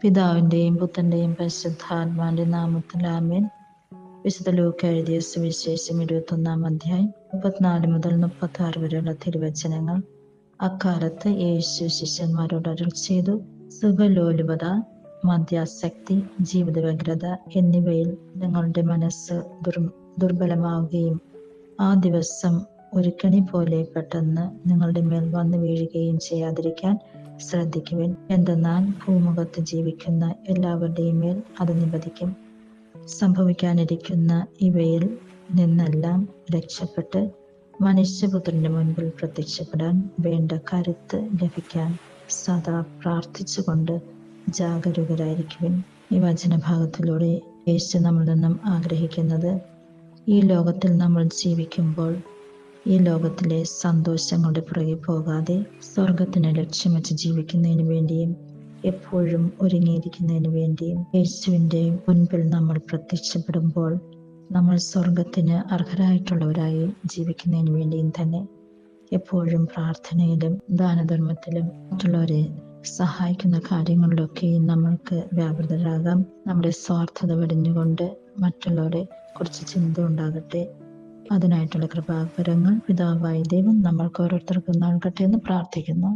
പിതാവിന്റെയും പുത്രന്റെയും പരിശുദ്ധാത്മാവിന്റെ നാമത്തിൽ ആമേൻ. വിശുദ്ധ ലൂക്കാ എഴുതിയ സുവിശേഷം 21 അധ്യായം 34 മുതൽ 36 വരെയുള്ള തിരുവചനങ്ങൾ. അക്കാലത്ത് യേശു ശിഷ്യന്മാരോട് അരുൾ ചെയ്തു, സുഖലോലുപത, മദ്യാസക്തി, ജീവിത വ്യഗ്രത എന്നിവയിൽ നിങ്ങളുടെ മനസ്സ് ദുർബലമാവുകയും ആ ദിവസം ഒരു കെണി പോലെ പെട്ടെന്ന് നിങ്ങളുടെ മേൽ വന്നു വീഴുകയും ചെയ്യാതിരിക്കാൻ ശ്രദ്ധിക്കുവിൻ. എന്തെന്നാൽ ഭൂമുഖത്ത് ജീവിക്കുന്ന എല്ലാവരുടെയും മേൽ അത് നിപതിക്കും. സംഭവിക്കാനിരിക്കുന്ന ഇവയിൽ നിന്നെല്ലാം രക്ഷപ്പെട്ട് മനുഷ്യപുത്രന്റെ മുൻപിൽ പ്രത്യക്ഷപ്പെടാൻ വേണ്ട കരുത്ത് ലഭിക്കാൻ സദാ പ്രാർത്ഥിച്ചുകൊണ്ട് ജാഗരൂകരായിരിക്കുവിൻ. ഈ വചനഭാഗത്തിലൂടെ യേശു നമ്മിൽ നിന്നും ആഗ്രഹിക്കുന്നത്, ഈ ലോകത്തിൽ നമ്മൾ ജീവിക്കുമ്പോൾ ഈ ലോകത്തിലെ സന്തോഷങ്ങളുടെ പുറകെ പോകാതെ സ്വർഗത്തിനെ ലക്ഷ്യം വെച്ച് ജീവിക്കുന്നതിന് വേണ്ടിയും എപ്പോഴും ഒരുങ്ങിയിരിക്കുന്നതിന് വേണ്ടിയും യേശുവിൻ്റെ മുൻപിൽ നമ്മൾ പ്രത്യക്ഷപ്പെടുമ്പോൾ നമ്മൾ സ്വർഗത്തിന് അർഹരായിട്ടുള്ളവരായി ജീവിക്കുന്നതിന് വേണ്ടിയും തന്നെ എപ്പോഴും പ്രാർത്ഥനയിലും ദാനധർമ്മത്തിലും മറ്റുള്ളവരെ സഹായിക്കുന്ന കാര്യങ്ങളിലൊക്കെയും നമ്മൾക്ക് വ്യാപൃതരാകാം. നമ്മുടെ സ്വാർത്ഥത വെടിഞ്ഞുകൊണ്ട് മറ്റുള്ളവരെ കുറിച്ച് ചിന്ത ഉണ്ടാകട്ടെ. അതിനായിട്ടുള്ള കൃപാവരങ്ങൾ പിതാവായ ദൈവം നമ്മൾക്ക് ഓരോരുത്തർക്കും നൽകട്ടെ എന്ന് പ്രാർത്ഥിക്കുന്നു.